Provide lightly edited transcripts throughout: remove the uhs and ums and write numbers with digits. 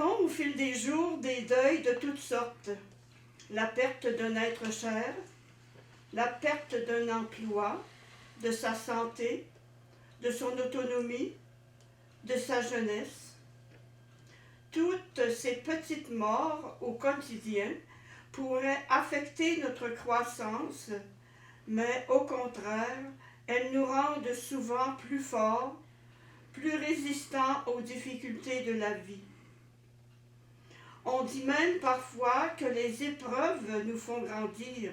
avons au fil des jours des deuils de toutes sortes. La perte d'un être cher, la perte d'un emploi, de sa santé, de son autonomie, de sa jeunesse. Toutes ces petites morts au quotidien pourraient affecter notre croissance, mais au contraire, elles nous rendent souvent plus forts, plus résistants aux difficultés de la vie. On dit même parfois que les épreuves nous font grandir.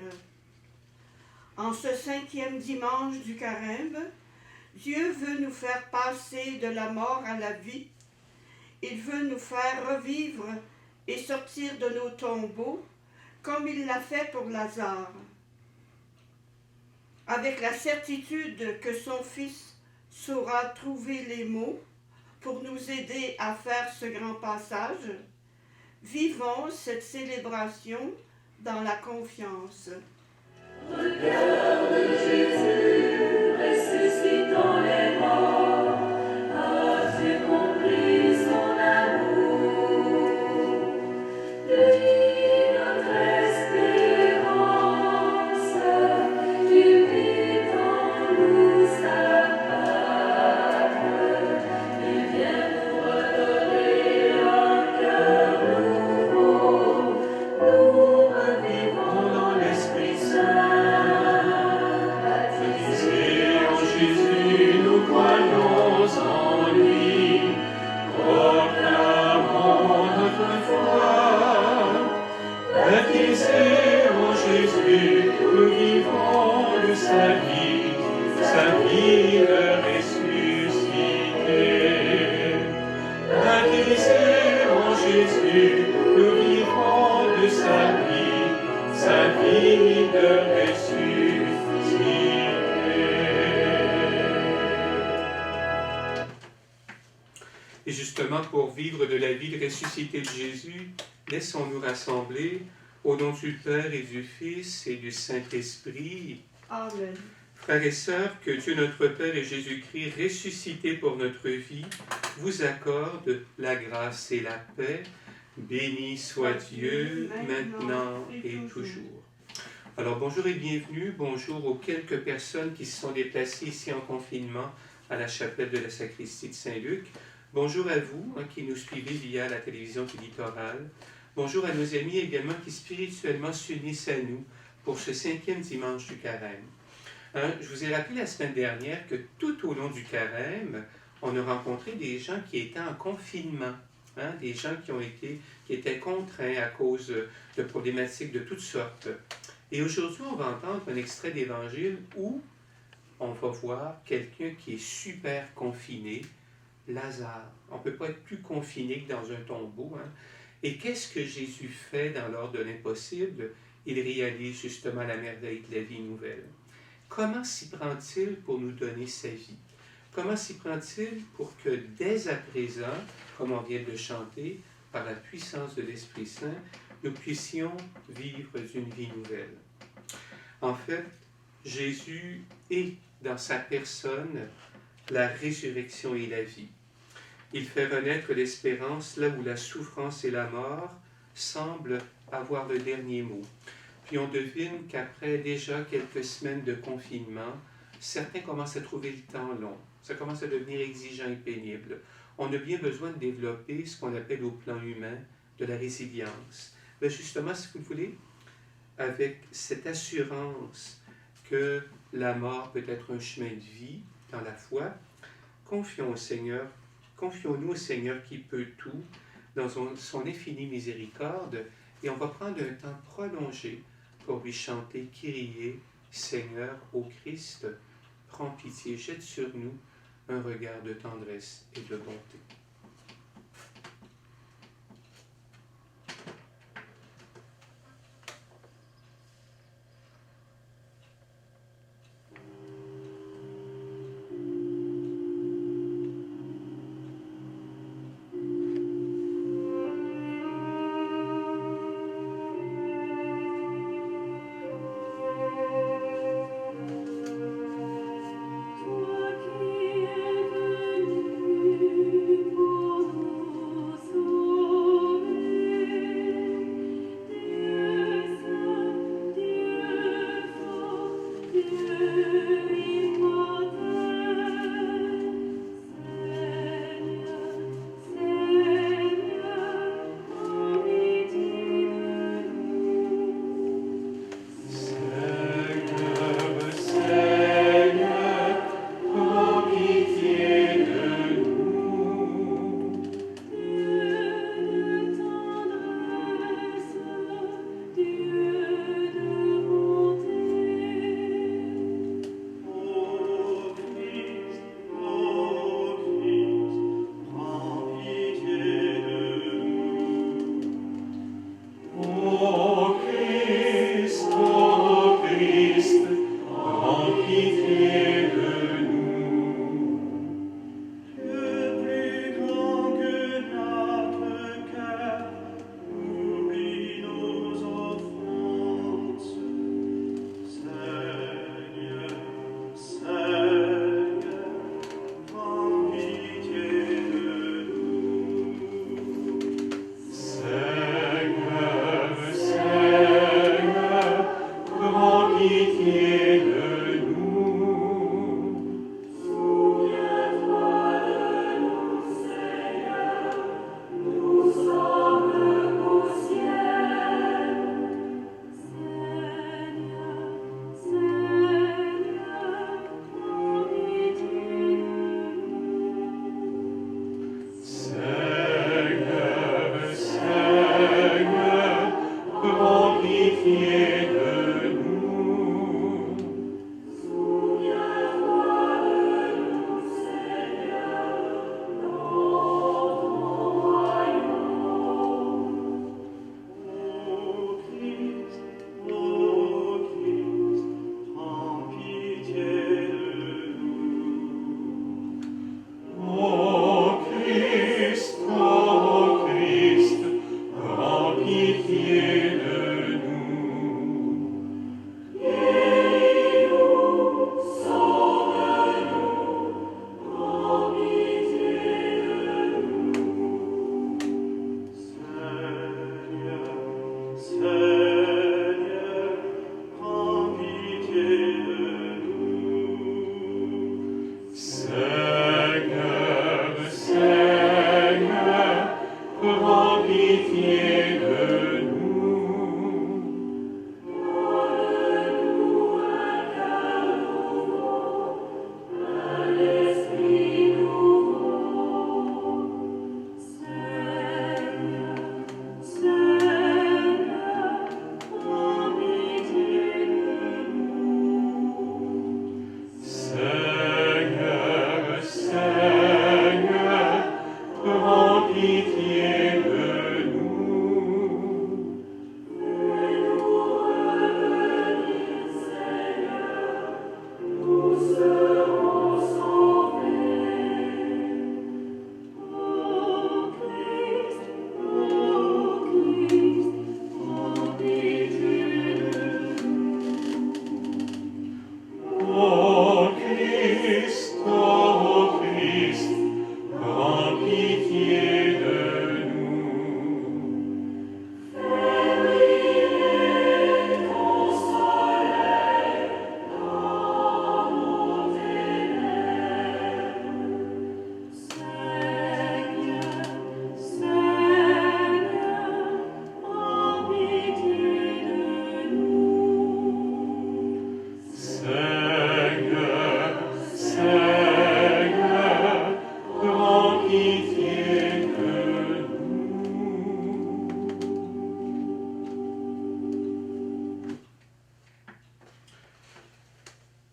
En ce 5e dimanche du Carême, Dieu veut nous faire passer de la mort à la vie. Il veut nous faire revivre et sortir de nos tombeaux, comme il l'a fait pour Lazare. Avec la certitude que son Fils saura trouver les mots pour nous aider à faire ce grand passage, vivons cette célébration dans la confiance. Regarde Jésus ressuscitant les morts, as-tu compris son amour? Lui, notre espérance, il vit en nous sa Pâque. Il vient nous redonner un cœur nouveau, nous revivons dans l'Esprit Saint. Baptisés en Jésus, nous croyons en lui, proclamons notre foi. Baptisés en Jésus, nous vivons de sa vie de ressuscité. Baptisés en Jésus, nous vivons de sa vie de ressuscité. Et justement, pour vivre de la vie de ressuscité de Jésus, laissons-nous rassembler au nom du Père et du Fils et du Saint-Esprit. Amen. Frères et sœurs, que Dieu notre Père et Jésus-Christ, ressuscité pour notre vie, vous accorde la grâce et la paix. Béni soit Dieu, maintenant et toujours. Alors bonjour et bienvenue. Bonjour aux quelques personnes qui se sont déplacées ici en confinement à la chapelle de la sacristie de Saint-Luc. Bonjour à vous qui nous suivez via la télévision du Littoral. Bonjour à nos amis également qui spirituellement s'unissent à nous pour ce 5e dimanche du Carême. Je vous ai rappelé la semaine dernière que tout au long du Carême, on a rencontré des gens qui étaient en confinement, des gens qui étaient contraints à cause de problématiques de toutes sortes. Et aujourd'hui, on va entendre un extrait d'Évangile où on va voir quelqu'un qui est super confiné, Lazare. On ne peut pas être plus confiné que dans un tombeau. Et qu'est-ce que Jésus fait dans l'ordre de l'impossible? Il réalise justement la merveille de la vie nouvelle. Comment s'y prend-il pour nous donner sa vie? Comment s'y prend-il pour que dès à présent, comme on vient de chanter, par la puissance de l'Esprit Saint, nous puissions vivre d'une vie nouvelle? En fait, Jésus est dans sa personne la résurrection et la vie. Il fait renaître l'espérance là où la souffrance et la mort semblent avoir le dernier mot. Puis on devine qu'après déjà quelques semaines de confinement, certains commencent à trouver le temps long. Ça commence à devenir exigeant et pénible. On a bien besoin de développer ce qu'on appelle au plan humain de la résilience. Mais justement, si vous le voulez, avec cette assurance que la mort peut être un chemin de vie dans la foi, confions nous au Seigneur qui peut tout, dans son infinie miséricorde, et on va prendre un temps prolongé pour lui chanter « Kyrie, Seigneur, ô Christ, prends pitié, jette sur nous un regard de tendresse et de bonté. » Toi qui es venu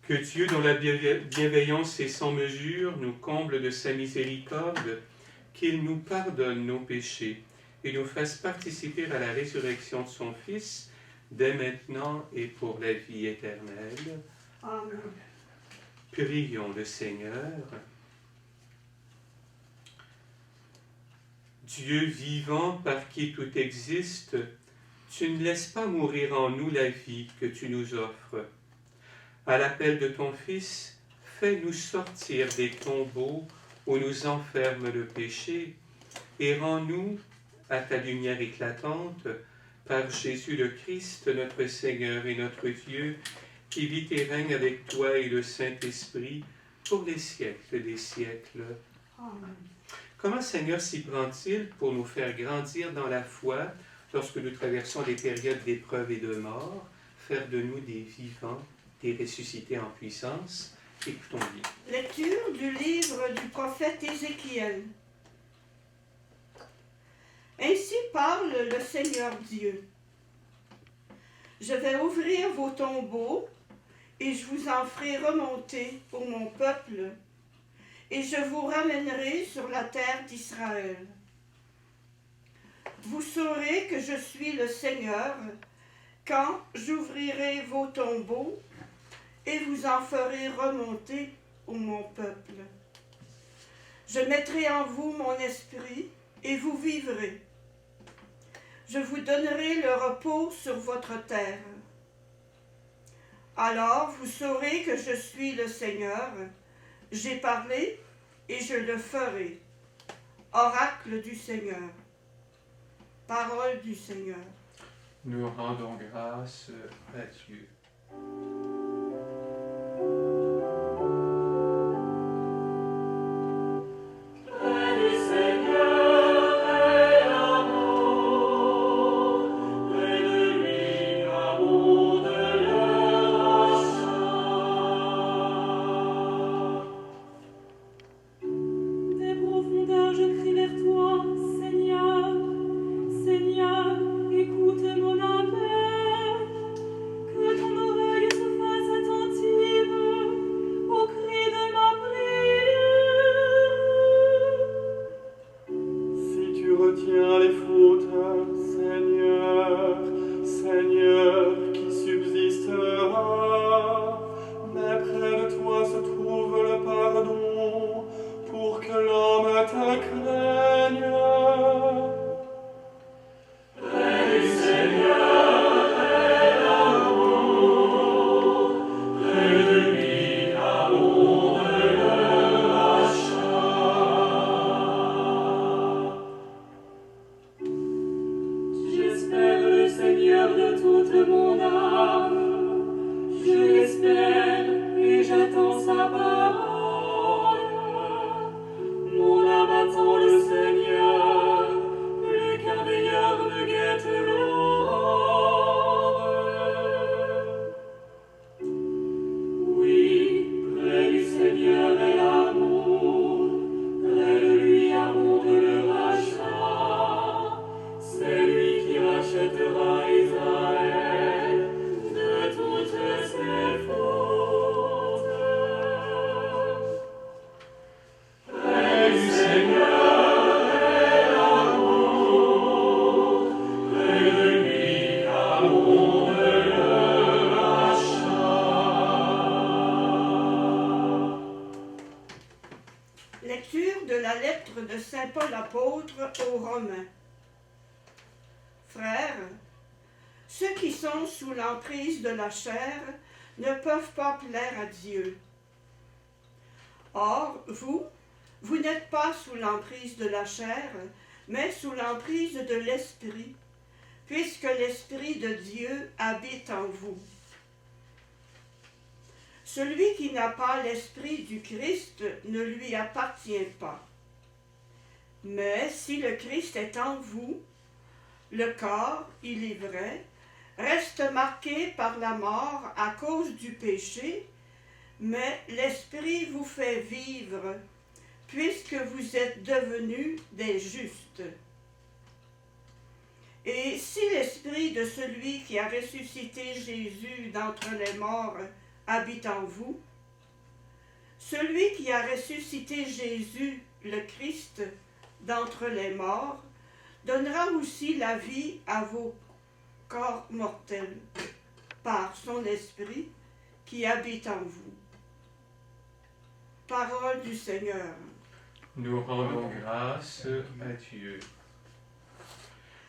Que Dieu, dont la bienveillance est sans mesure, nous comble de sa miséricorde, qu'il nous pardonne nos péchés et nous fasse participer à la résurrection de son Fils, dès maintenant et pour la vie éternelle. Amen. Prions le Seigneur. Dieu vivant par qui tout existe, tu ne laisses pas mourir en nous la vie que tu nous offres. À l'appel de ton Fils, fais-nous sortir des tombeaux où nous enferme le péché et rends-nous, à ta lumière éclatante, par Jésus le Christ, notre Seigneur et notre Dieu, qui vit et règne avec toi et le Saint-Esprit pour les siècles des siècles. Amen. Comment Seigneur s'y prend-il pour nous faire grandir dans la foi lorsque nous traversons des périodes d'épreuve et de mort, faire de nous des vivants, des ressuscités en puissance? Écoutons bien. Lecture du livre du prophète Ézéchiel. Ainsi parle le Seigneur Dieu. Je vais ouvrir vos tombeaux et je vous en ferai remonter pour mon peuple, et je vous ramènerai sur la terre d'Israël. Vous saurez que je suis le Seigneur quand j'ouvrirai vos tombeaux et vous en ferai remonter pour mon peuple. Je mettrai en vous mon esprit et vous vivrez. Je vous donnerai le repos sur votre terre. Alors vous saurez que je suis le Seigneur. J'ai parlé et je le ferai. Oracle du Seigneur. Parole du Seigneur. Nous rendons grâce à Dieu. Écoute mon appel, que ton oreille se de saint Paul apôtre aux Romains. Frères, ceux qui sont sous l'emprise de la chair ne peuvent pas plaire à Dieu. Or, vous n'êtes pas sous l'emprise de la chair, mais sous l'emprise de l'Esprit, puisque l'Esprit de Dieu habite en vous. Celui qui n'a pas l'Esprit du Christ ne lui appartient pas. Mais si le Christ est en vous, le corps, il est vrai, reste marqué par la mort à cause du péché, mais l'Esprit vous fait vivre, puisque vous êtes devenus des justes. Et si l'Esprit de celui qui a ressuscité Jésus d'entre les morts habite en vous. Celui qui a ressuscité Jésus, le Christ, d'entre les morts, donnera aussi la vie à vos corps mortels par son Esprit qui habite en vous. Parole du Seigneur. Nous rendons grâce à Dieu.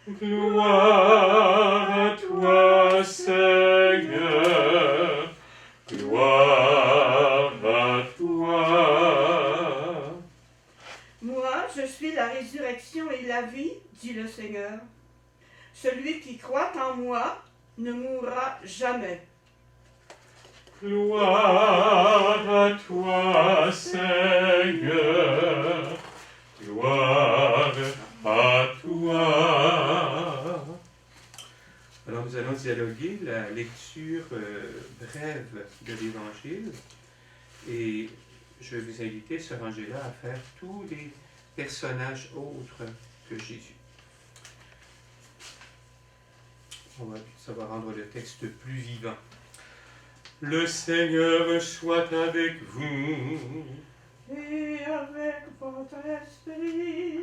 Gloire à toi, Seigneur. Gloire à toi. Moi, je suis la résurrection et la vie, dit le Seigneur. Celui qui croit en moi ne mourra jamais. Gloire à toi, Seigneur. Gloire à toi. Alors nous allons dialoguer la lecture brève de l'Évangile et je vais vous inviter, Sœur Angela, à faire tous les personnages autres que Jésus. Ça va rendre le texte plus vivant. Le Seigneur soit avec vous. Et avec votre esprit.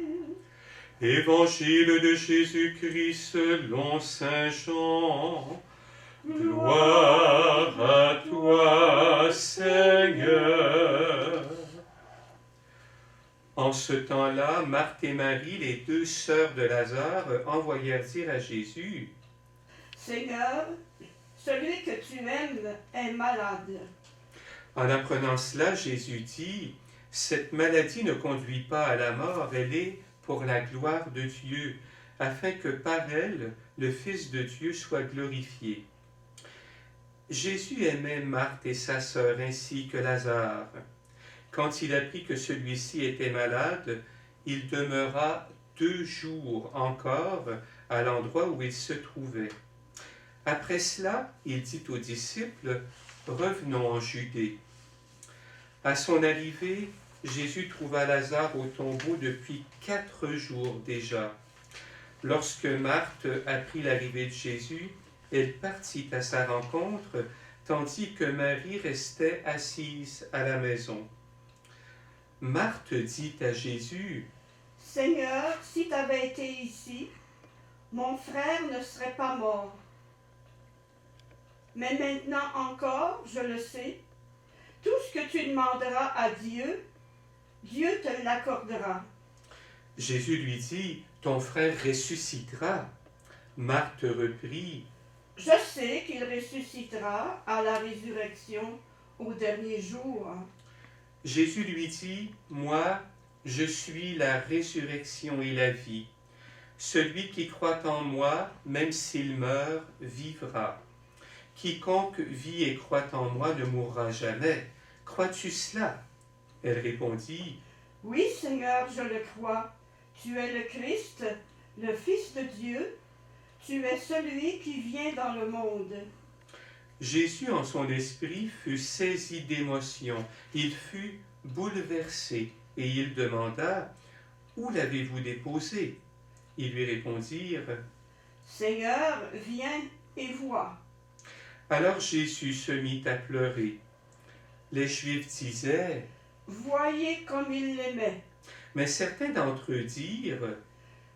Évangile de Jésus-Christ selon saint Jean. Gloire à toi, Seigneur. En ce temps-là, Marthe et Marie, les deux sœurs de Lazare, envoyèrent dire à Jésus: Seigneur, celui que tu aimes est malade. En apprenant cela, Jésus dit: cette maladie ne conduit pas à la mort, elle est pour la gloire de Dieu, afin que par elle, le Fils de Dieu soit glorifié. Jésus aimait Marthe et sa sœur ainsi que Lazare. Quand il apprit que celui-ci était malade, il demeura 2 jours encore à l'endroit où il se trouvait. Après cela, il dit aux disciples: revenons en Judée. À son arrivée, Jésus trouva Lazare au tombeau depuis 4 jours déjà. Lorsque Marthe apprit l'arrivée de Jésus, elle partit à sa rencontre, tandis que Marie restait assise à la maison. Marthe dit à Jésus: Seigneur, si tu avais été ici, mon frère ne serait pas mort. Mais maintenant encore, je le sais, tout ce que tu demanderas à Dieu, Dieu te l'accordera. Jésus lui dit: ton frère ressuscitera. Marthe reprit: Je sais qu'il ressuscitera à la résurrection au dernier jour. Jésus lui dit: moi, je suis la résurrection et la vie. Celui qui croit en moi, même s'il meurt, vivra. Quiconque vit et croit en moi ne mourra jamais. Crois-tu cela? Elle répondit: Oui, Seigneur, je le crois. Tu es le Christ, le Fils de Dieu. Tu es celui qui vient dans le monde. Jésus, en son esprit, fut saisi d'émotion. Il fut bouleversé et il demanda: où l'avez-vous déposé? Ils lui répondirent: Seigneur, viens et vois. Alors Jésus se mit à pleurer. Les Juifs disaient: Voyez comme il l'aimait. mais certains d'entre eux dirent: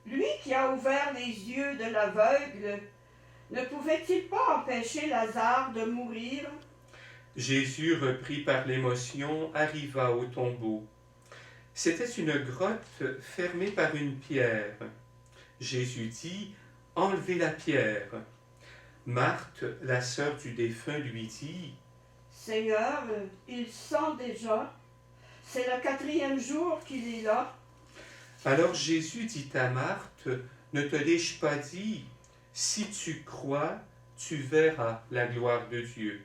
Lui qui a ouvert les yeux de l'aveugle, ne pouvait-il pas empêcher Lazare de mourir? Jésus, repris par l'émotion, arriva au tombeau. C'était une grotte fermée par une pierre. Jésus dit: enlevez la pierre. Marthe, la sœur du défunt, lui dit: Seigneur, il sent déjà. C'est le 4e jour qu'il est là. Alors Jésus dit à Marthe: ne te l'ai-je pas dit? Si tu crois, tu verras la gloire de Dieu.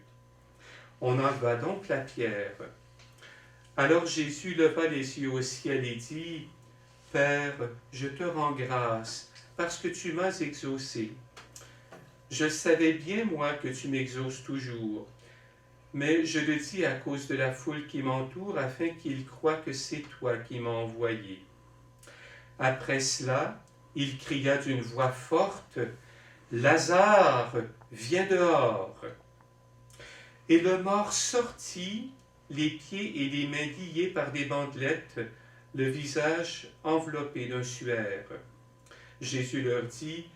On enleva donc la pierre. Alors Jésus leva les yeux au ciel et dit: Père, je te rends grâce parce que tu m'as exaucé. Je savais bien, moi, que tu m'exauces toujours, mais je le dis à cause de la foule qui m'entoure, afin qu'ils croient que c'est toi qui m'as envoyé. Après cela, il cria d'une voix forte: Lazare, viens dehors. Et le mort sortit, les pieds et les mains liés par des bandelettes, le visage enveloppé d'un suaire. Jésus leur dit,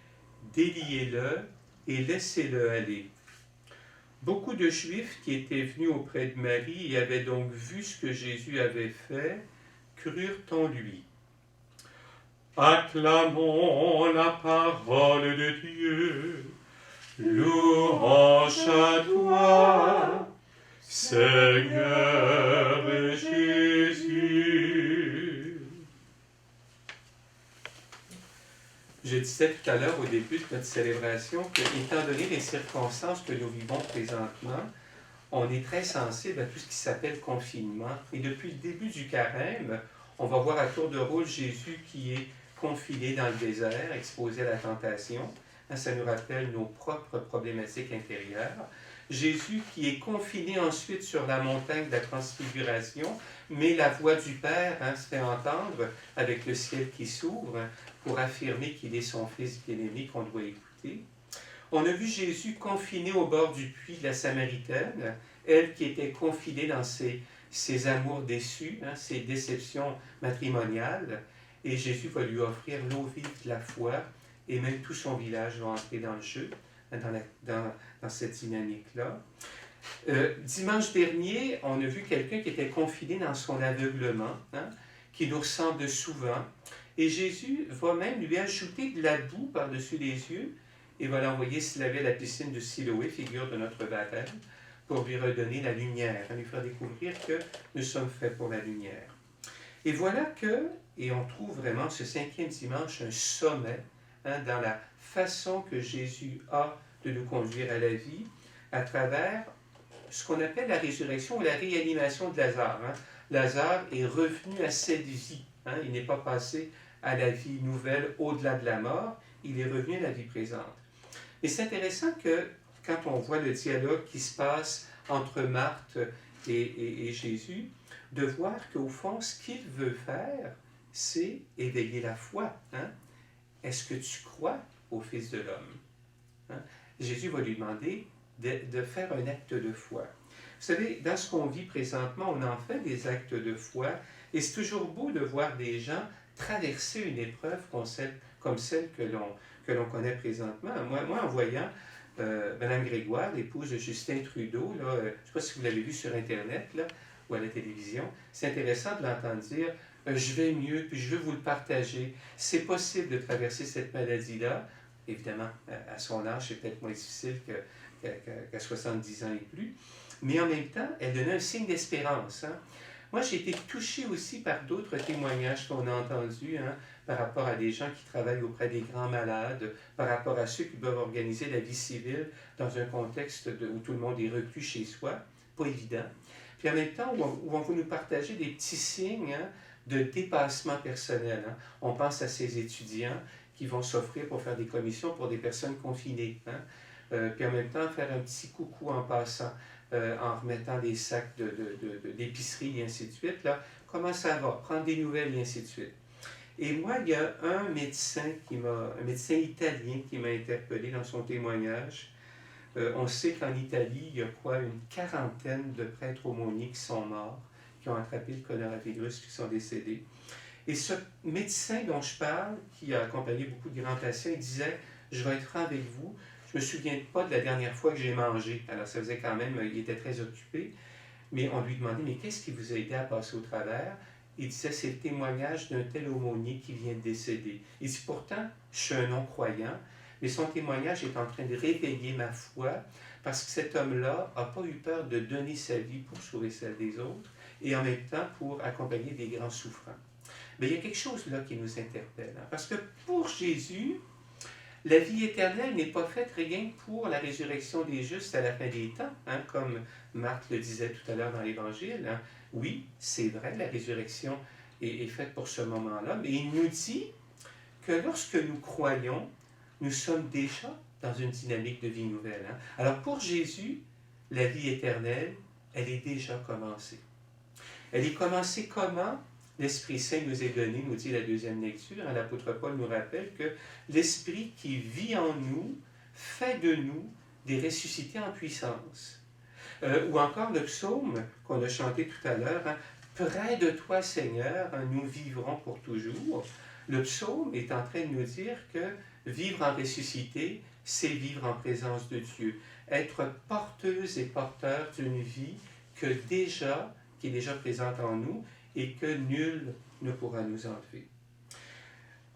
déliez-le et laissez-le aller. Beaucoup de Juifs qui étaient venus auprès de Marie et avaient donc vu ce que Jésus avait fait, crurent en lui. Acclamons la parole de Dieu. Louange à toi, Seigneur Jésus. Je disais tout à l'heure au début de notre célébration que, étant donné les circonstances que nous vivons présentement, on est très sensible à tout ce qui s'appelle confinement. Et depuis le début du carême, on va voir à tour de rôle Jésus qui est confiné dans le désert, exposé à la tentation. Ça nous rappelle nos propres problématiques intérieures. Jésus qui est confiné ensuite sur la montagne de la transfiguration, mais la voix du Père se fait entendre avec le ciel qui s'ouvre pour affirmer qu'il est son Fils bien-aimé qu'on doit écouter. On a vu Jésus confiné au bord du puits de la Samaritaine, elle qui était confinée dans ses amours déçus, ses déceptions matrimoniales, et Jésus va lui offrir l'eau vive de la foi, et même tout son village va entrer dans le jeu, dans cette dynamique-là. Dimanche dernier, on a vu quelqu'un qui était confiné dans son aveuglement, qui nous ressemble souvent, et Jésus va même lui ajouter de la boue par-dessus les yeux, et va l'envoyer se laver à la piscine de Siloé, figure de notre baptême, pour lui redonner la lumière, lui faire découvrir que nous sommes faits pour la lumière. Et voilà que, et on trouve vraiment ce 5e dimanche un sommet dans la façon que Jésus a de nous conduire à la vie à travers ce qu'on appelle la résurrection ou la réanimation de Lazare. Lazare est revenu à cette vie. Il n'est pas passé à la vie nouvelle au-delà de la mort, il est revenu à la vie présente. Et c'est intéressant que quand on voit le dialogue qui se passe entre Marthe et Jésus, de voir qu'au fond, ce qu'il veut faire, c'est éveiller la foi. Est-ce que tu crois au Fils de l'homme? Jésus va lui demander de faire un acte de foi. Vous savez, dans ce qu'on vit présentement, on en fait des actes de foi, et c'est toujours beau de voir des gens traverser une épreuve comme celle que l'on connaît présentement. Moi, en voyant Mme Grégoire, l'épouse de Justin Trudeau, là, je ne sais pas si vous l'avez vu sur Internet là, ou à la télévision, c'est intéressant de l'entendre dire « je vais mieux, puis je veux vous le partager. C'est possible de traverser cette maladie-là. » Évidemment, à son âge, c'est peut-être moins difficile qu'à 70 ans et plus. Mais en même temps, elle donnait un signe d'espérance. Moi, j'ai été touché aussi par d'autres témoignages qu'on a entendus par rapport à des gens qui travaillent auprès des grands malades, par rapport à ceux qui doivent organiser la vie civile dans un contexte où tout le monde est reclus chez soi. Pas évident. Puis en même temps, où on va nous partager des petits signes de dépassement personnel. On pense à ces étudiants qui vont s'offrir pour faire des commissions pour des personnes confinées. Puis en même temps, faire un petit coucou en passant, en remettant des sacs d'épicerie et ainsi de suite. Là, comment ça va? Prendre des nouvelles et ainsi de suite. Et moi, il y a un médecin italien qui m'a interpellé dans son témoignage. On sait qu'en Italie, il y a une 40aine de prêtres aumôniers qui sont morts, qui ont attrapé le coronavirus, qui sont décédés. Et ce médecin dont je parle, qui a accompagné beaucoup de grands patients, il disait « Je vais être franc avec vous, je ne me souviens pas de la dernière fois que j'ai mangé. » Alors ça faisait quand même, il était très occupé, mais on lui demandait « Mais qu'est-ce qui vous a aidé à passer au travers? » Il disait « C'est le témoignage d'un tel aumônier qui vient de décéder. » Il dit « Pourtant, je suis un non-croyant, mais son témoignage est en train de réveiller ma foi parce que cet homme-là n'a pas eu peur de donner sa vie pour sauver celle des autres et en même temps pour accompagner des grands souffrants. » Mais il y a quelque chose là qui nous interpelle. Parce que pour Jésus, la vie éternelle n'est pas faite rien pour la résurrection des justes à la fin des temps, comme Marthe le disait tout à l'heure dans l'Évangile. Oui, c'est vrai, la résurrection est faite pour ce moment-là, mais il nous dit que lorsque nous croyons, nous sommes déjà dans une dynamique de vie nouvelle. Alors pour Jésus, la vie éternelle, elle est déjà commencée. Elle est commencée comment? L'Esprit Saint nous est donné, nous dit la deuxième lecture. L'apôtre Paul nous rappelle que l'Esprit qui vit en nous fait de nous des ressuscités en puissance. Ou encore le psaume qu'on a chanté tout à l'heure, hein, près de toi Seigneur, hein, nous vivrons pour toujours. Le psaume est en train de nous dire que vivre en ressuscité, c'est vivre en présence de Dieu. Être porteuse et porteur d'une vie qui est déjà présente en nous et que nul ne pourra nous enlever.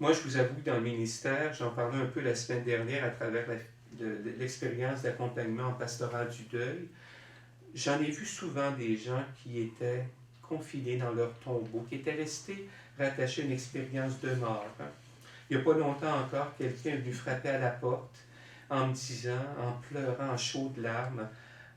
Moi, je vous avoue, dans le ministère, j'en parlais un peu la semaine dernière à travers l'expérience d'accompagnement en pastoral du deuil. J'en ai vu souvent des gens qui étaient confinés dans leur tombeau, qui étaient restés rattachés à une expérience de mort. Hein. Il n'y a pas longtemps encore, quelqu'un est venu frapper à la porte en me disant, en pleurant, en chaudes larmes,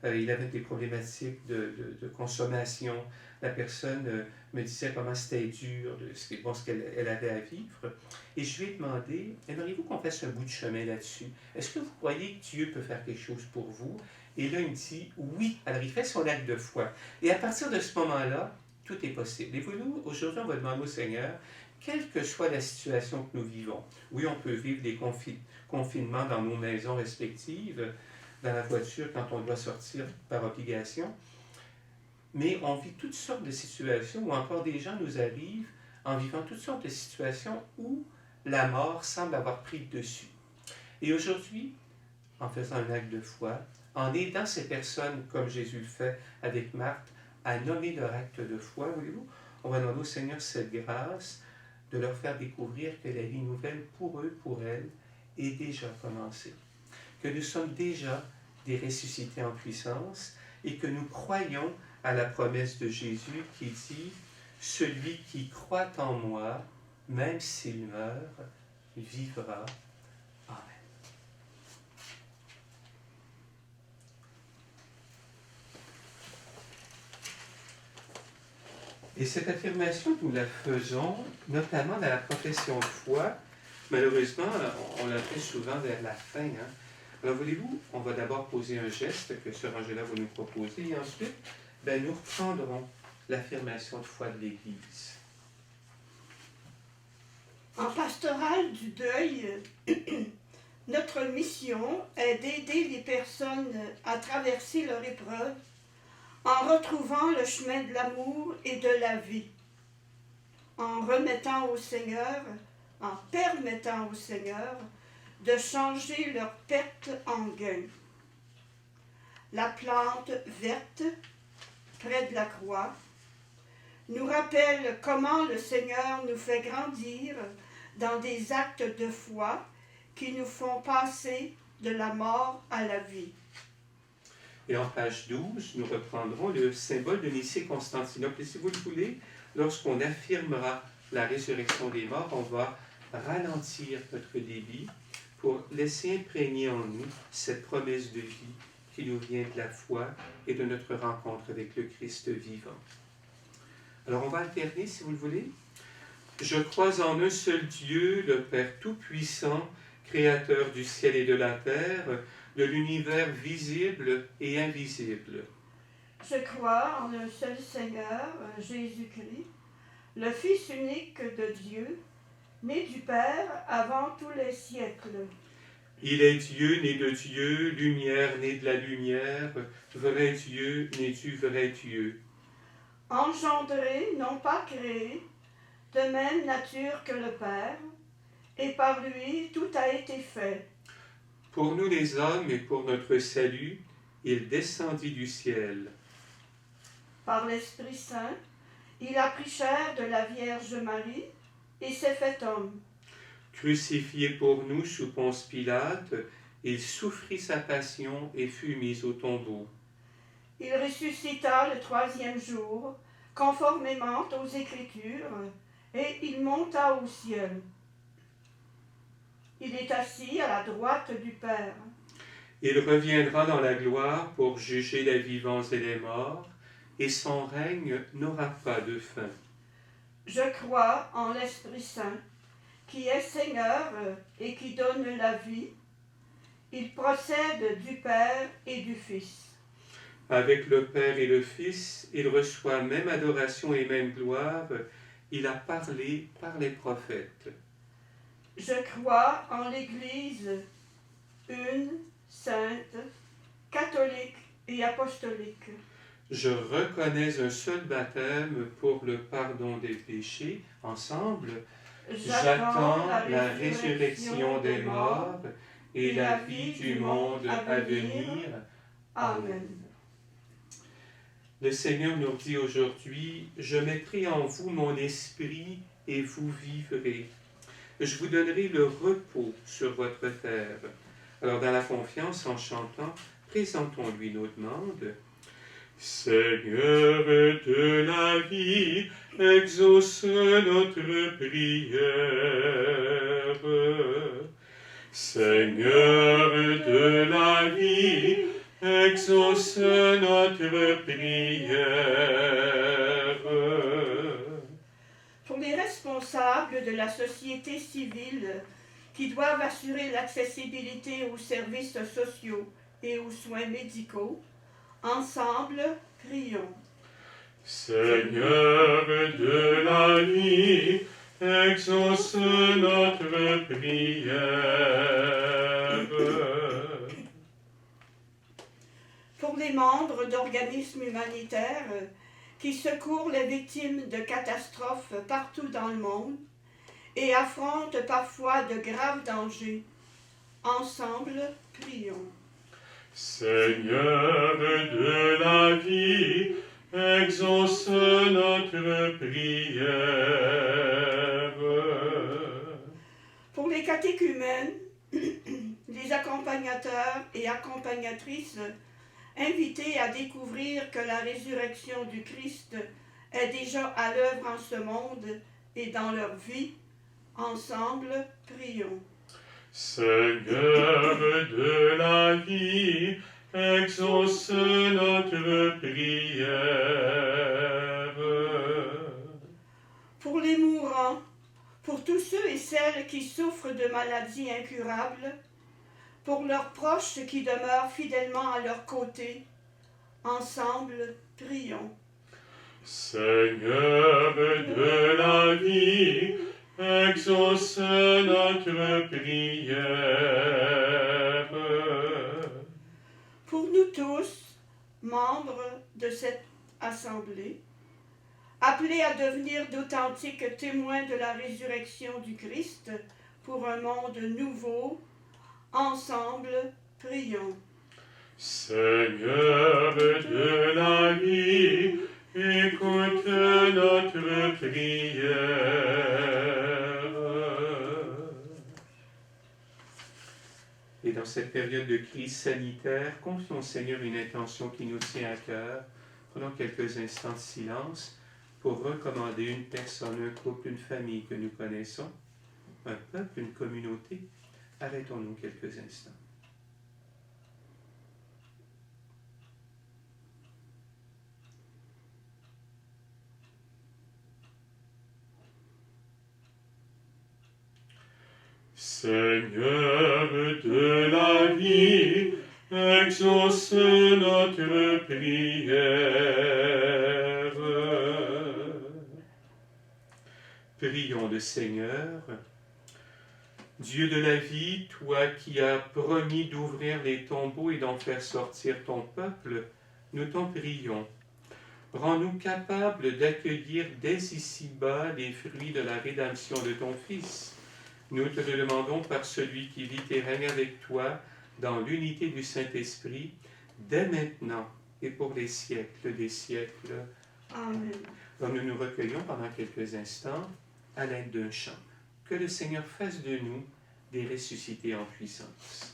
il avait des problématiques de consommation. La personne me disait comment c'était dur, ce qu'elle avait à vivre. Et je lui ai demandé, aimeriez-vous qu'on fasse un bout de chemin là-dessus? Est-ce que vous croyez que Dieu peut faire quelque chose pour vous? Et là, il me dit, oui. Alors, il fait son acte de foi. Et à partir de ce moment-là, tout est possible. Et vous, aujourd'hui, on va demander au Seigneur, quelle que soit la situation que nous vivons, oui, on peut vivre des confinements dans nos maisons respectives, dans la voiture quand on doit sortir par obligation, mais on vit toutes sortes de situations où encore des gens nous arrivent en vivant toutes sortes de situations où la mort semble avoir pris le dessus. Et aujourd'hui, en faisant un acte de foi, en aidant ces personnes, comme Jésus le fait avec Marthe, à nommer leur acte de foi, voyez-vous, on va demander au Seigneur cette grâce de leur faire découvrir que la vie nouvelle pour eux, pour elles, est déjà commencée. Que nous sommes déjà des ressuscités en puissance et que nous croyons à la promesse de Jésus qui dit « Celui qui croit en moi, même s'il meurt, vivra. » Amen. Et cette affirmation, nous la faisons notamment dans la profession de foi. Malheureusement, on la fait souvent vers la fin. Hein. Alors, voulez-vous, on va d'abord poser un geste que Sœur Angela va nous proposer et ensuite, nous reprendrons l'affirmation de foi de l'Église. En pastoral du deuil, notre mission est d'aider les personnes à traverser leur épreuve en retrouvant le chemin de l'amour et de la vie, en remettant au Seigneur, en permettant au Seigneur de changer leur perte en gain. La plante verte, près de la croix, nous rappelle comment le Seigneur nous fait grandir dans des actes de foi qui nous font passer de la mort à la vie. Et en page 12, nous reprendrons le symbole de Nicée-Constantinople. Et si vous le voulez, lorsqu'on affirmera la résurrection des morts, on va ralentir notre débit pour laisser imprégner en nous cette promesse de vie qui nous vient de la foi et de notre rencontre avec le Christ vivant. Alors on va alterner, si vous le voulez. Je crois en un seul Dieu, le Père Tout-Puissant, Créateur du ciel et de la terre, de l'univers visible et invisible. Je crois en un seul Seigneur, Jésus-Christ, le Fils unique de Dieu, né du Père avant tous les siècles. Il est Dieu, né de Dieu, lumière, né de la lumière, vrai Dieu, né du vrai Dieu. Engendré, non pas créé, de même nature que le Père, et par lui tout a été fait. Pour nous les hommes et pour notre salut, il descendit du ciel. Par l'Esprit Saint, il a pris chair de la Vierge Marie et s'est fait homme. Crucifié pour nous sous Ponce Pilate, il souffrit sa passion et fut mis au tombeau. Il ressuscita le 3e jour, conformément aux Écritures, et il monta au ciel. Il est assis à la droite du Père. Il reviendra dans la gloire pour juger les vivants et les morts, et son règne n'aura pas de fin. Je crois en l'Esprit Saint, qui est Seigneur et qui donne la vie. Il procède du Père et du Fils. Avec le Père et le Fils, il reçoit même adoration et même gloire. Il a parlé par les prophètes. Je crois en l'Église, une, sainte, catholique, et apostolique. Je reconnais un seul baptême pour le pardon des péchés. Ensemble, j'attends la résurrection des morts et la vie du monde à venir. Amen. Le Seigneur nous dit aujourd'hui, « Je mettrai en vous mon esprit et vous vivrez. Je vous donnerai le repos sur votre terre. » Alors, dans la confiance, en chantant, présentons-lui nos demandes. Seigneur de la vie, exauce notre prière. Seigneur de la vie, exauce notre prière. Pour les responsables de la société civile qui doivent assurer l'accessibilité aux services sociaux et aux soins médicaux, ensemble, prions. Seigneur de la vie, exauce notre prière. Pour les membres d'organismes humanitaires qui secourent les victimes de catastrophes partout dans le monde et affrontent parfois de graves dangers, ensemble, prions. Seigneur de la vie, exauce notre prière. Pour les catéchumènes, les accompagnateurs et accompagnatrices invités à découvrir que la résurrection du Christ est déjà à l'œuvre en ce monde et dans leur vie, ensemble, prions. Seigneur de la vie, exauce notre prière. Pour les mourants, pour tous ceux et celles qui souffrent de maladies incurables, pour leurs proches qui demeurent fidèlement à leur côté, ensemble, prions. Seigneur de la vie, exauce notre prière. Pour nous tous, membres de cette assemblée, appelés à devenir d'authentiques témoins de la résurrection du Christ pour un monde nouveau, ensemble, prions. Seigneur de la vie, écoute notre prière. Et dans cette période de crise sanitaire, confions au Seigneur une intention qui nous tient à cœur. Prenons quelques instants de silence pour recommander une personne, un couple, une famille que nous connaissons, un peuple, une communauté. Arrêtons-nous quelques instants. Seigneur de la vie, exauce notre prière. Prions le Seigneur. Dieu de la vie, toi qui as promis d'ouvrir les tombeaux et d'en faire sortir ton peuple, nous t'en prions. Rends-nous capables d'accueillir dès ici-bas les fruits de la rédemption de ton Fils. Nous te le demandons par celui qui vit et règne avec toi dans l'unité du Saint-Esprit, dès maintenant et pour les siècles des siècles. Amen. Comme nous nous recueillons pendant quelques instants à l'aide d'un chant. Que le Seigneur fasse de nous des ressuscités en puissance.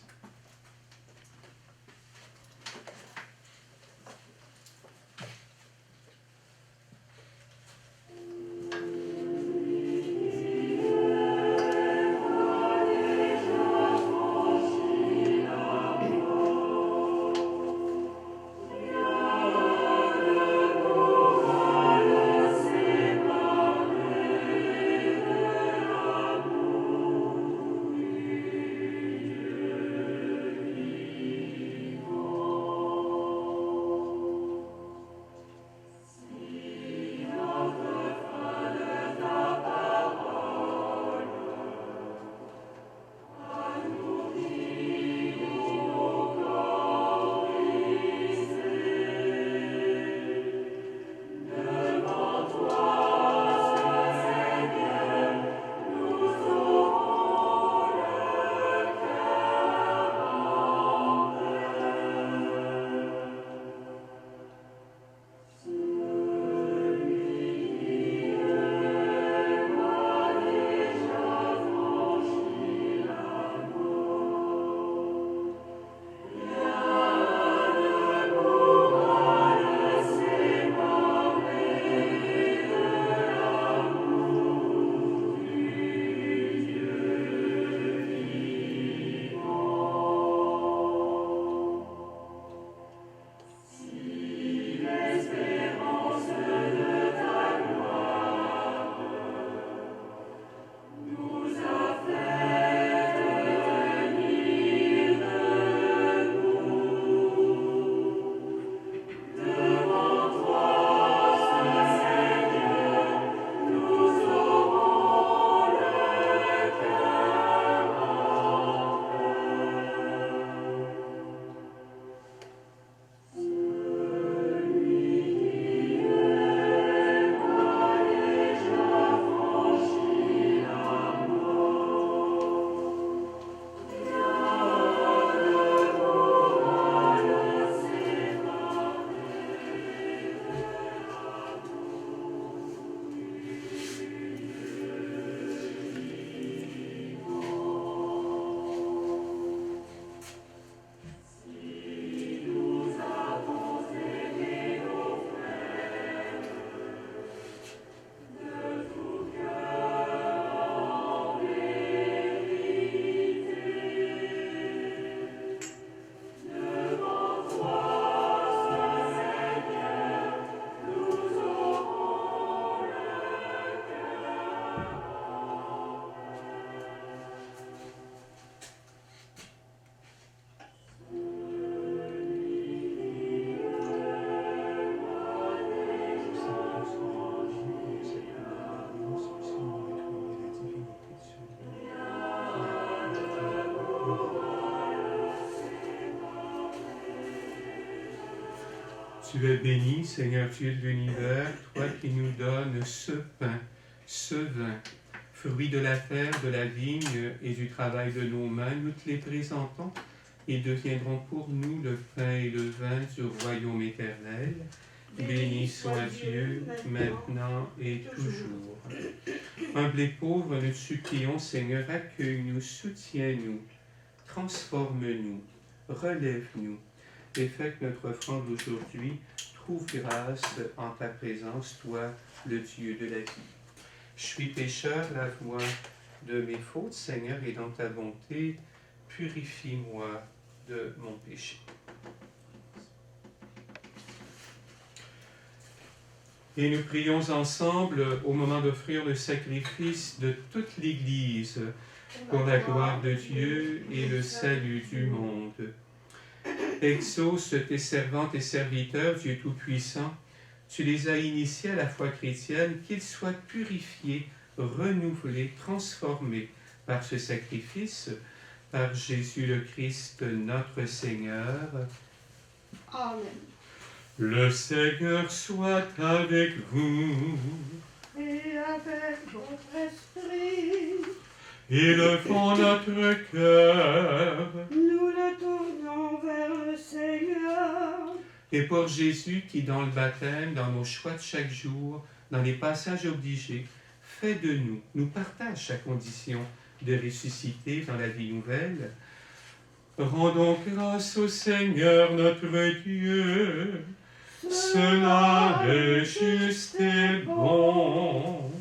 Tu es béni, Seigneur Dieu de l'univers, toi qui nous donnes ce pain, ce vin, fruit de la terre, de la vigne et du travail de nos mains. Nous te les présentons. Ils deviendront pour nous le pain et le vin du royaume éternel. Béni soit Dieu, maintenant et toujours. Humble et pauvre, nous te supplions, Seigneur, accueille-nous, soutiens-nous, transforme-nous, relève-nous, et fais que notre offrande d'aujourd'hui trouve grâce en ta présence, toi, le Dieu de la vie. Je suis pécheur, lave-moi de mes fautes, Seigneur, et dans ta bonté, purifie-moi de mon péché. Et nous prions ensemble au moment d'offrir le sacrifice de toute l'Église pour la gloire de Dieu et le salut du monde. Exauce tes servantes et serviteurs, Dieu Tout-Puissant. Tu les as initiés à la foi chrétienne, qu'ils soient purifiés, renouvelés, transformés par ce sacrifice, par Jésus le Christ, notre Seigneur. Amen. Le Seigneur soit avec vous. Et avec votre esprit, Élevons notre cœur. nous le tournons vers le Seigneur. Et pour Jésus qui, dans le baptême, dans nos choix de chaque jour, dans les passages obligés, fait de nous partage sa condition de ressusciter dans la vie nouvelle. Rendons grâce au Seigneur notre Dieu. Cela est juste et bon.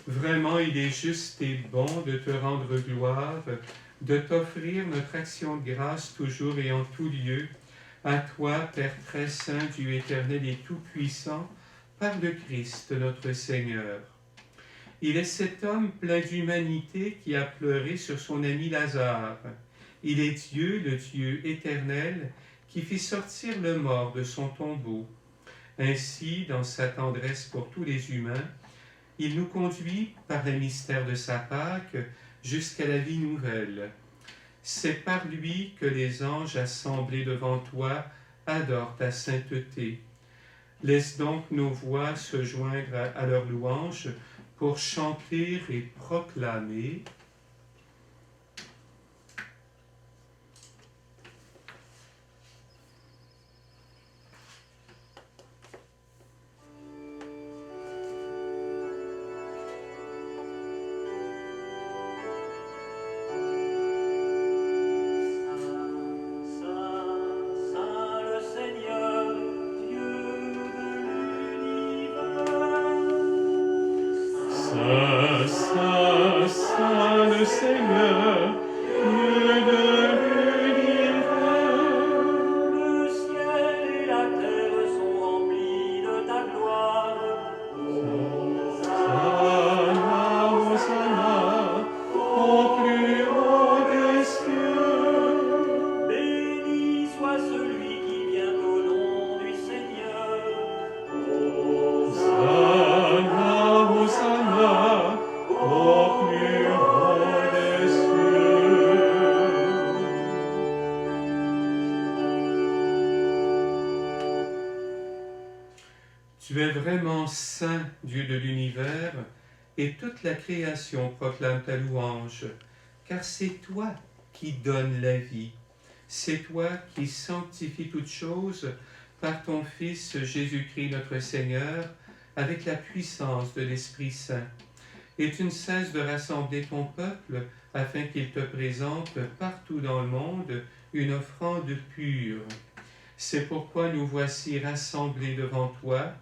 Vraiment, il est juste et bon de te rendre gloire, de t'offrir notre action de grâce toujours et en tout lieu, à toi, Père très saint, Dieu éternel et tout-puissant, par le Christ notre Seigneur. Il est cet homme plein d'humanité qui a pleuré sur son ami Lazare. Il est Dieu, le Dieu éternel, qui fit sortir le mort de son tombeau. Ainsi, dans sa tendresse pour tous les humains, il nous conduit par le mystère de sa Pâque jusqu'à la vie nouvelle. C'est par lui que les anges assemblés devant toi adorent ta sainteté. Laisse donc nos voix se joindre à leur louange pour chanter et proclamer. Tu es vraiment saint, Dieu de l'univers, et toute la création proclame ta louange, car c'est toi qui donnes la vie. C'est toi qui sanctifies toutes choses par ton Fils Jésus-Christ notre Seigneur, avec la puissance de l'Esprit Saint. Et tu ne cesses de rassembler ton peuple afin qu'il te présente partout dans le monde une offrande pure. C'est pourquoi nous voici rassemblés devant toi,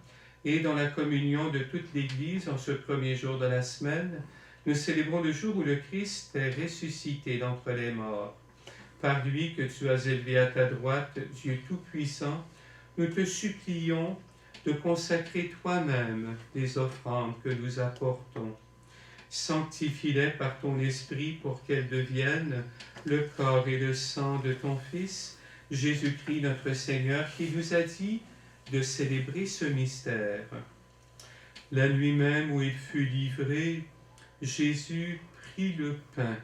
et dans la communion de toute l'Église, en ce premier jour de la semaine, nous célébrons le jour où le Christ est ressuscité d'entre les morts. Par lui que tu as élevé à ta droite, Dieu Tout-Puissant, nous te supplions de consacrer toi-même les offrandes que nous apportons. Sanctifie-les par ton Esprit pour qu'elles deviennent le corps et le sang de ton Fils, Jésus-Christ notre Seigneur, qui nous a dit de célébrer ce mystère. La nuit même où il fut livré, Jésus prit le pain.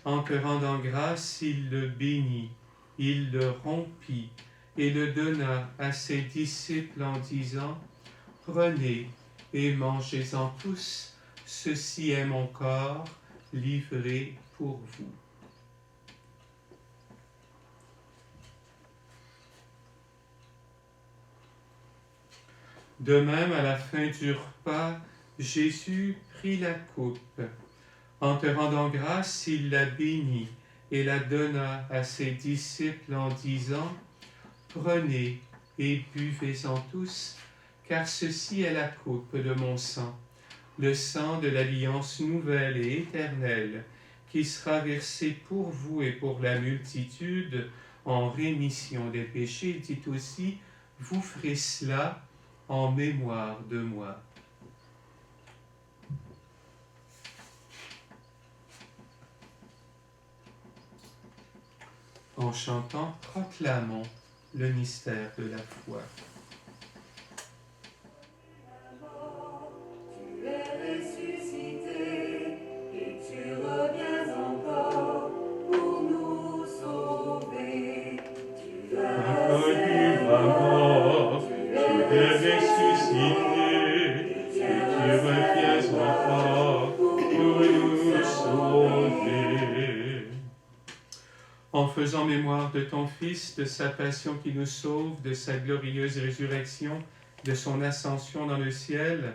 En te rendant grâce, il le bénit, il le rompit et le donna à ses disciples en disant, « Prenez et mangez-en tous, ceci est mon corps livré pour vous. » De même, à la fin du repas, Jésus prit la coupe. En te rendant grâce, il la bénit et la donna à ses disciples en disant, « Prenez et buvez-en tous, car ceci est la coupe de mon sang, le sang de l'alliance nouvelle et éternelle, qui sera versé pour vous et pour la multitude en rémission des péchés. » Dites aussi, « Vous ferez cela en mémoire de moi. » En chantant, proclamons le mystère de la foi. Tu es ressuscité et tu reviens encore pour nous sauver. Tu as Vaincu la mort, tu es ressuscité et tu reviens encore pour nous sauver. En faisant mémoire de ton Fils, de sa passion qui nous sauve, de sa glorieuse résurrection, de son ascension dans le ciel,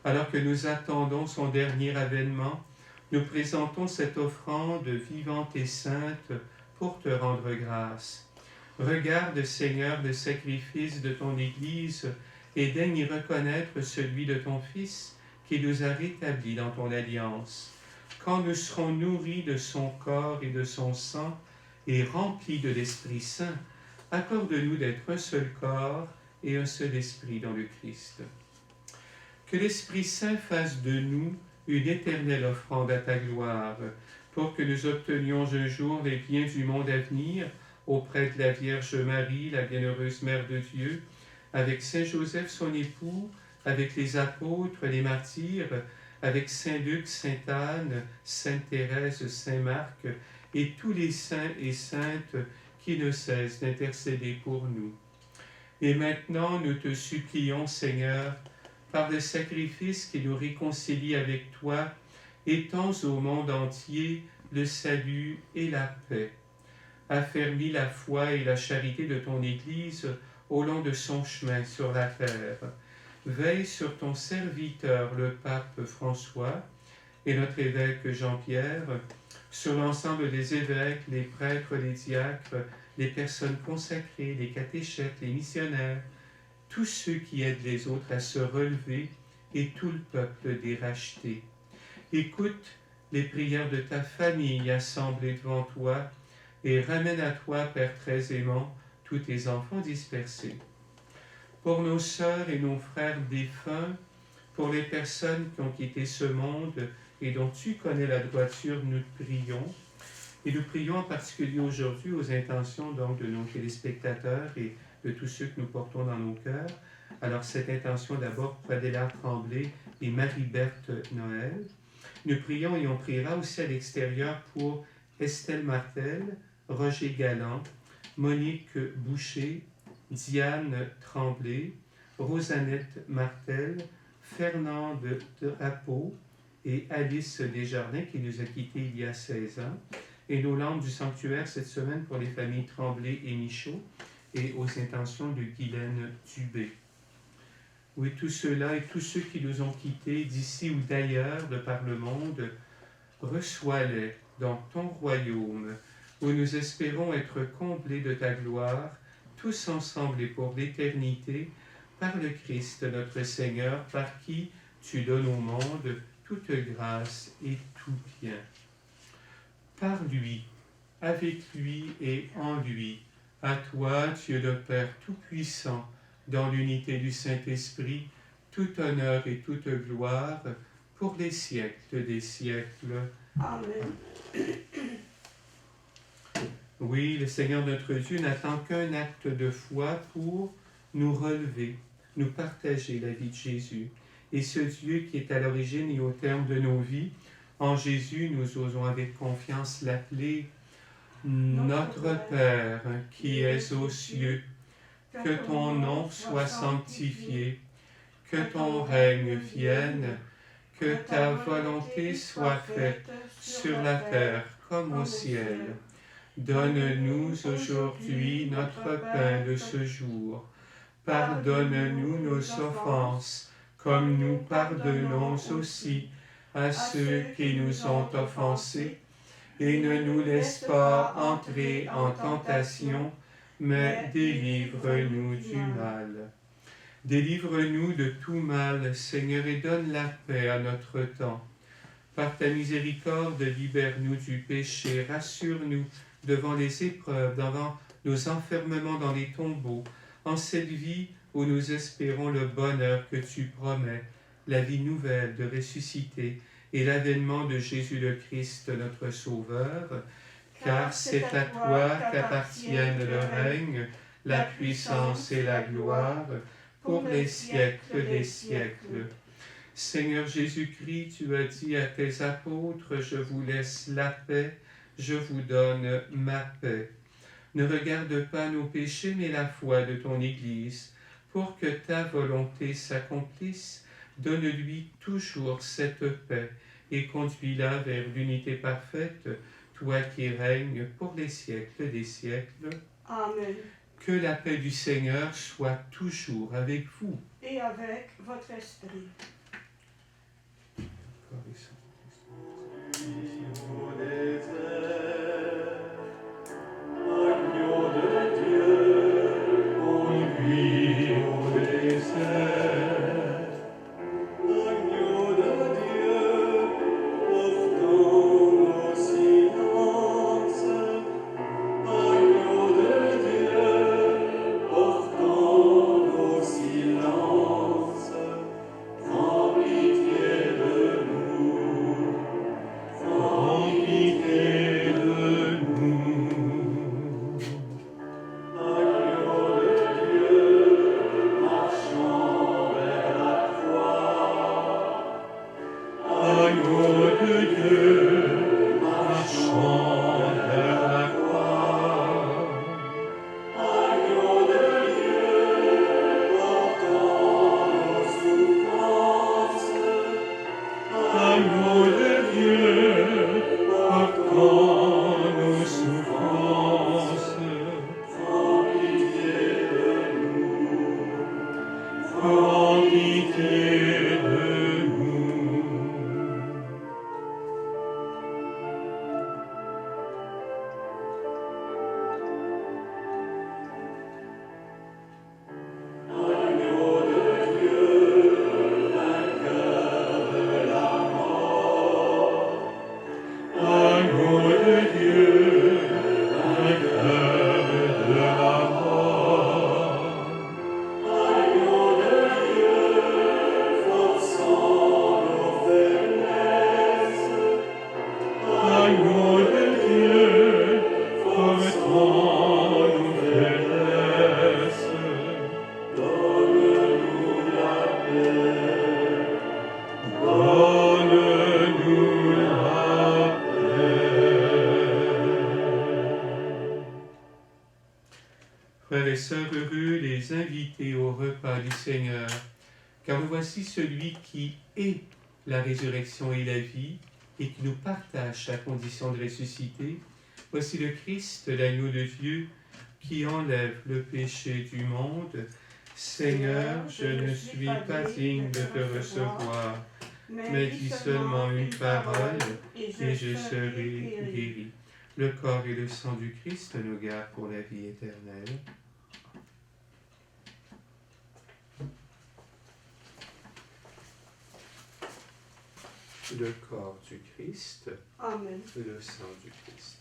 alors que nous attendons son dernier avènement, nous présentons cette offrande vivante et sainte pour te rendre grâce. Regarde, Seigneur, le sacrifice de ton Église et daigne y reconnaître celui de ton Fils qui nous a rétablis dans ton alliance. Quand nous serons nourris de son corps et de son sang, et remplis de l'Esprit Saint, accorde-nous d'être un seul corps et un seul esprit dans le Christ. Que l'Esprit Saint fasse de nous une éternelle offrande à ta gloire, pour que nous obtenions un jour les biens du monde à venir auprès de la Vierge Marie, la bienheureuse Mère de Dieu, avec Saint Joseph son époux, avec les apôtres, les martyrs, avec Saint Luc, Sainte Anne, Sainte Thérèse, Saint Marc, et tous les saints et saintes qui ne cessent d'intercéder pour nous. Et maintenant, nous te supplions, Seigneur, par le sacrifice qui nous réconcilie avec toi, étends au monde entier le salut et la paix. Affermis la foi et la charité de ton Église au long de son chemin sur la terre. Veille sur ton serviteur, le pape François, et notre évêque Jean-Pierre, sur l'ensemble des évêques, les prêtres, les diacres, les personnes consacrées, les catéchètes, les missionnaires, tous ceux qui aident les autres à se relever et tout le peuple des rachetés. Écoute les prières de ta famille assemblée devant toi et ramène à toi, Père très aimant, tous tes enfants dispersés. Pour nos sœurs et nos frères défunts, pour les personnes qui ont quitté ce monde et dont tu connais la droiture, nous te prions. Et nous prions en particulier aujourd'hui aux intentions donc de nos téléspectateurs et de tous ceux que nous portons dans nos cœurs. Alors cette intention d'abord pour Adélard Tremblay et Marie-Berthe Noël. Nous prions et on priera aussi à l'extérieur pour Estelle Martel, Roger Galland, Monique Boucher, Diane Tremblay, Rosanette Martel, Fernande Drapeau et Alice Desjardins qui nous a quittés il y a 16 ans. Et nos lampes du sanctuaire cette semaine pour les familles Tremblay et Michaud et aux intentions de Guylaine Dubé. Oui, tous ceux-là et tous ceux qui nous ont quittés d'ici ou d'ailleurs de par le monde, reçois-les dans ton royaume où nous espérons être comblés de ta gloire, tous ensemble et pour l'éternité, par le Christ notre Seigneur, par qui tu donnes au monde toute grâce et tout bien. Par lui, avec lui et en lui, à toi, Dieu le Père Tout-Puissant, dans l'unité du Saint-Esprit, tout honneur et toute gloire pour les siècles des siècles. Amen. Oui, le Seigneur notre Dieu n'attend qu'un acte de foi pour nous relever, nous partager la vie de Jésus. Et ce Dieu qui est à l'origine et au terme de nos vies, en Jésus, nous osons avec confiance l'appeler notre Père qui es aux cieux. que ton nom soit sanctifié, que ton règne vienne, que ta volonté soit faite sur la terre comme au ciel. Donne-nous aujourd'hui notre pain de ce jour. Pardonne-nous nos offenses, comme nous pardonnons aussi à ceux qui nous ont offensés. Et ne nous laisse pas entrer en tentation, mais délivre-nous du mal. Délivre-nous de tout mal, Seigneur, et donne la paix à notre temps. Par ta miséricorde, libère-nous du péché, rassure-nous devant les épreuves, devant nos enfermements dans les tombeaux, en cette vie où nous espérons le bonheur que tu promets, la vie nouvelle de ressusciter et l'avènement de Jésus le Christ, notre Sauveur, car c'est à toi qu'appartiennent le règne, la puissance et la gloire, pour les siècles des siècles. Seigneur Jésus-Christ, tu as dit à tes apôtres, je vous laisse la paix, je vous donne ma paix. Ne regarde pas nos péchés, mais la foi de ton Église, pour que ta volonté s'accomplisse. Donne-lui toujours cette paix et conduis-la vers l'unité parfaite, toi qui règnes pour les siècles des siècles. Amen. Que la paix du Seigneur soit toujours avec vous. Et avec votre esprit. Agneau de Dieu, conduit au désert. Agneau de Dieu, portant nos silences. Agneau de Dieu, portant nos silences. Prends pitié de nous. Prends pitié de nous. Agneau de Dieu, marchant vers la croix. Agneau de Dieu, marchant vers la croix. Agneau de Dieu, portant nos souffrances. Agneau de Dieu, portant nos souffrances. Prends pitié de nous. Prends pitié de nous. Agneau de Dieu, vainqueur de la mort. Agneau de Dieu, vainqueur de la mort. Agneau de Dieu, forçant nos faiblesses. Agneau de Dieu, forçant nos faiblesses. Donne-nous la paix. Donne-nous la paix. Frères et sœurs, heureux les invités au repas du Seigneur, car voici celui qui est la résurrection et la vie, et qui nous partage sa condition de ressuscité. Voici le Christ, l'agneau de Dieu, qui enlève le péché du monde. Seigneur, je ne suis pas digne de te recevoir, mais dis seulement une parole, et je serai guéri. Le corps et le sang du Christ nous gardent pour la vie éternelle. Le corps du Christ, Amen. le sang du Christ.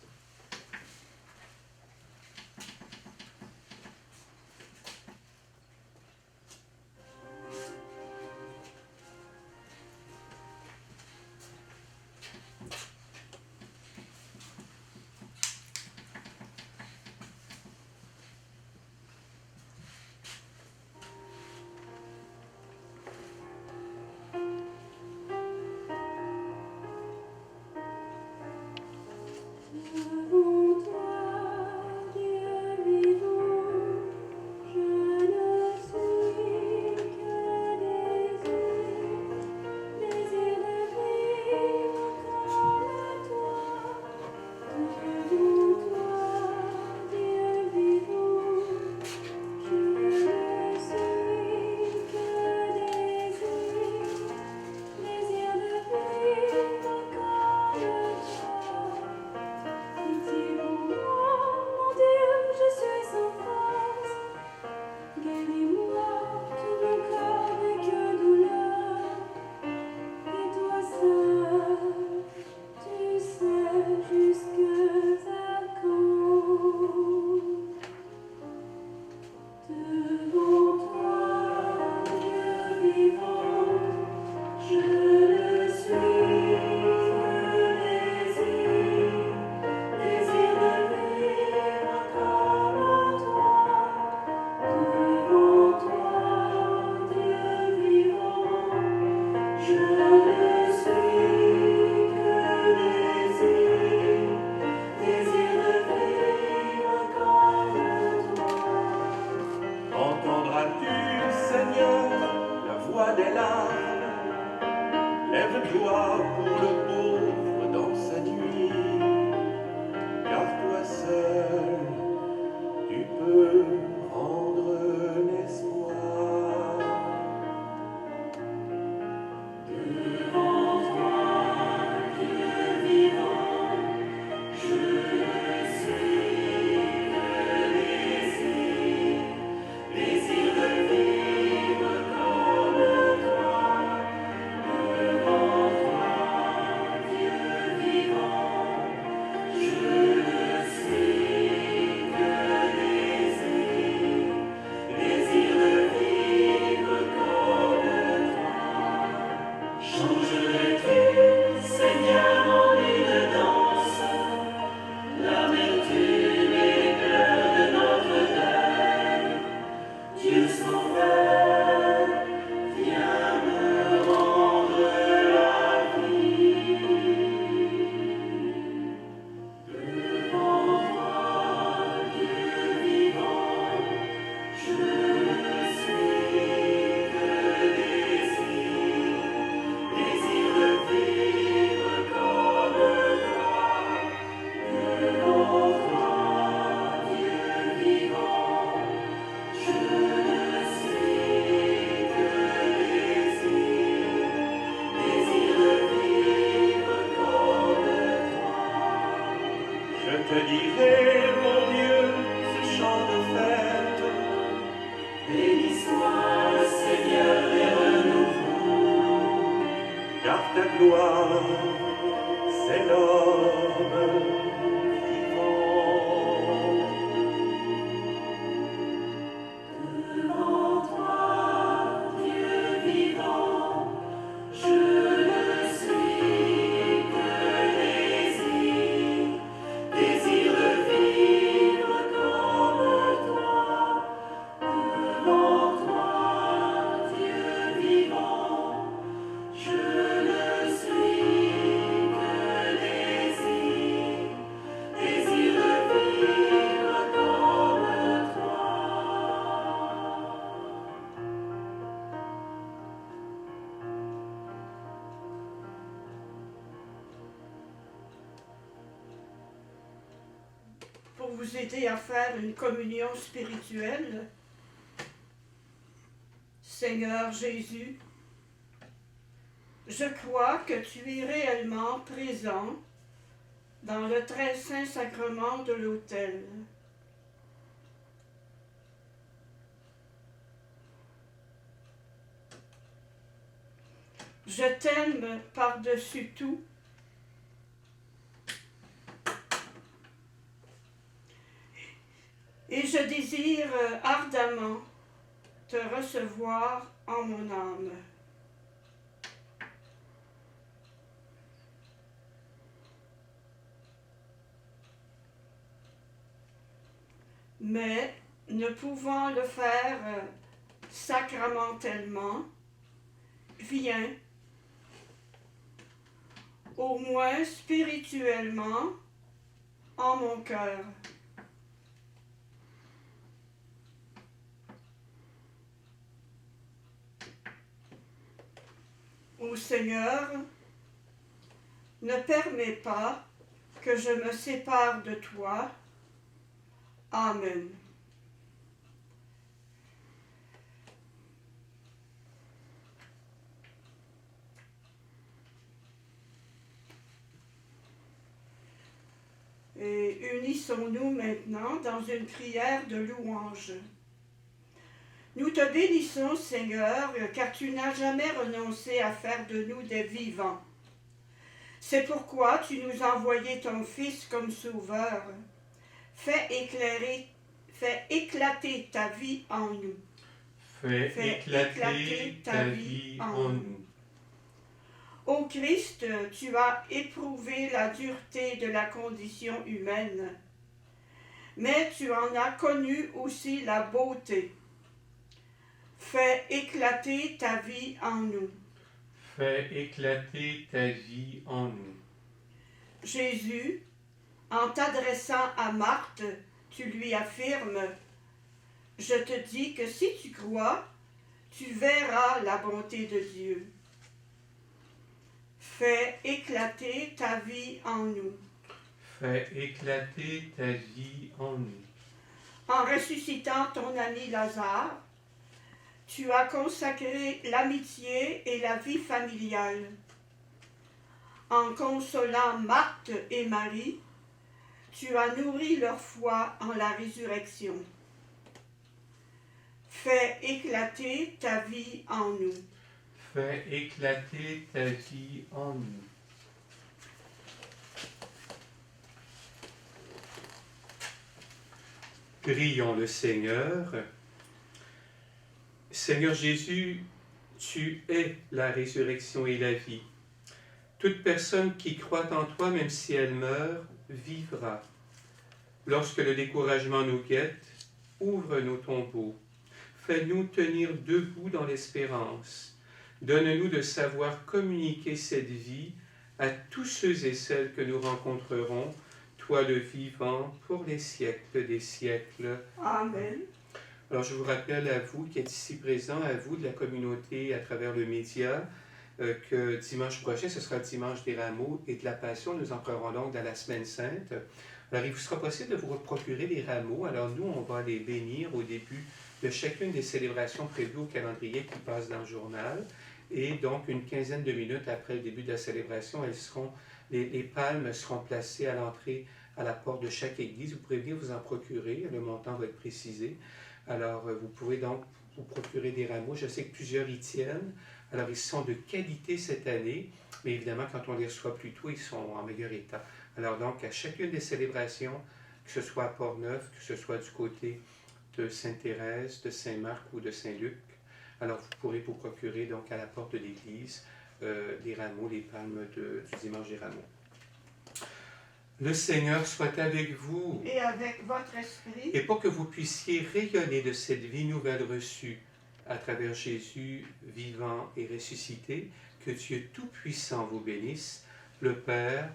Entends-tu, Seigneur, la voix des larmes? Lève-toi pour le pauvre dans sa nuit, car toi seul, tu peux rendre l'espoir. Je te dirai, mon Dieu, ce chant de fête. Béni soit le Seigneur des renouveaux, car ta gloire, c'est l'homme vivant. Devant toi, Dieu vivant, je ne suis que désir. Désir de vivre comme toi, devant toi, Dieu vivant, je ne suis que désir, désir de vivre comme toi. Pour vous aider à faire une communion spirituelle, Seigneur Jésus, je crois que tu es réellement présent dans le très saint sacrement de l'autel. Je t'aime par-dessus tout. Et je désire ardemment te recevoir en mon âme. Mais ne pouvant le faire sacramentellement, viens, au moins spirituellement, en mon cœur. Ô Seigneur, ne permets pas que je me sépare de toi. Amen. Et unissons-nous maintenant dans une prière de louange. Nous te bénissons, Seigneur, car tu n'as jamais renoncé à faire de nous des vivants. C'est pourquoi tu nous as envoyé ton Fils comme sauveur. Fais éclater ta vie en nous. Fais éclater ta vie en nous. Ô Christ, tu as éprouvé la dureté de la condition humaine, mais tu en as connu aussi la beauté. Fais éclater ta vie en nous. Fais éclater ta vie en nous. Jésus, en t'adressant à Marthe, tu lui affirmes Je te dis que si tu crois, tu verras la bonté de Dieu. Fais éclater ta vie en nous. Fais éclater ta vie en nous. En ressuscitant ton ami Lazare, tu as consacré l'amitié et la vie familiale. En consolant Marthe et Marie, tu as nourri leur foi en la résurrection. Fais éclater ta vie en nous. Fais éclater ta vie en nous. Prions le Seigneur. Seigneur Jésus, tu es la résurrection et la vie. Toute personne qui croit en toi, même si elle meurt, vivra. Lorsque le découragement nous guette, ouvre nos tombeaux. Fais-nous tenir debout dans l'espérance. Donne-nous de savoir communiquer cette vie à tous ceux et celles que nous rencontrerons, toi le vivant, pour les siècles des siècles. Amen. Alors je vous rappelle à vous qui êtes ici présents, à vous de la communauté à travers le média, que dimanche prochain, ce sera le dimanche des rameaux et de la Passion. Nous entrerons donc dans la Semaine Sainte. Alors il vous sera possible de vous procurer les rameaux. Alors nous, on va les bénir au début de chacune des célébrations prévues au calendrier qui passe dans le journal. Et donc, une quinzaine de minutes après le début de la célébration, les palmes seront placées à l'entrée, à la porte de chaque église. Vous pourrez venir vous en procurer, le montant va être précisé. Alors, vous pouvez donc vous procurer des rameaux. Je sais que plusieurs y tiennent. Alors, ils sont de qualité cette année, mais évidemment, quand on les reçoit plus tôt, ils sont en meilleur état. Alors, donc, à chacune des célébrations, que ce soit à Port-Neuf, que ce soit du côté de Sainte-Thérèse, de Saint-Marc ou de Saint-Luc, alors vous pourrez vous procurer donc à la porte de l'église les rameaux, les palmes du dimanche des rameaux. Le Seigneur soit avec vous. Et avec votre esprit. Et pour que vous puissiez rayonner de cette vie nouvelle reçue à travers Jésus vivant et ressuscité, que Dieu Tout-Puissant vous bénisse, le Père,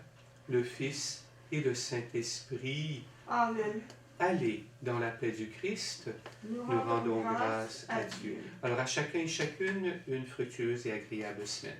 le Fils et le Saint-Esprit. Amen. Allez dans la paix du Christ. Nous Nous rendons grâce à Dieu. Alors à chacun et chacune, une fructueuse et agréable semaine.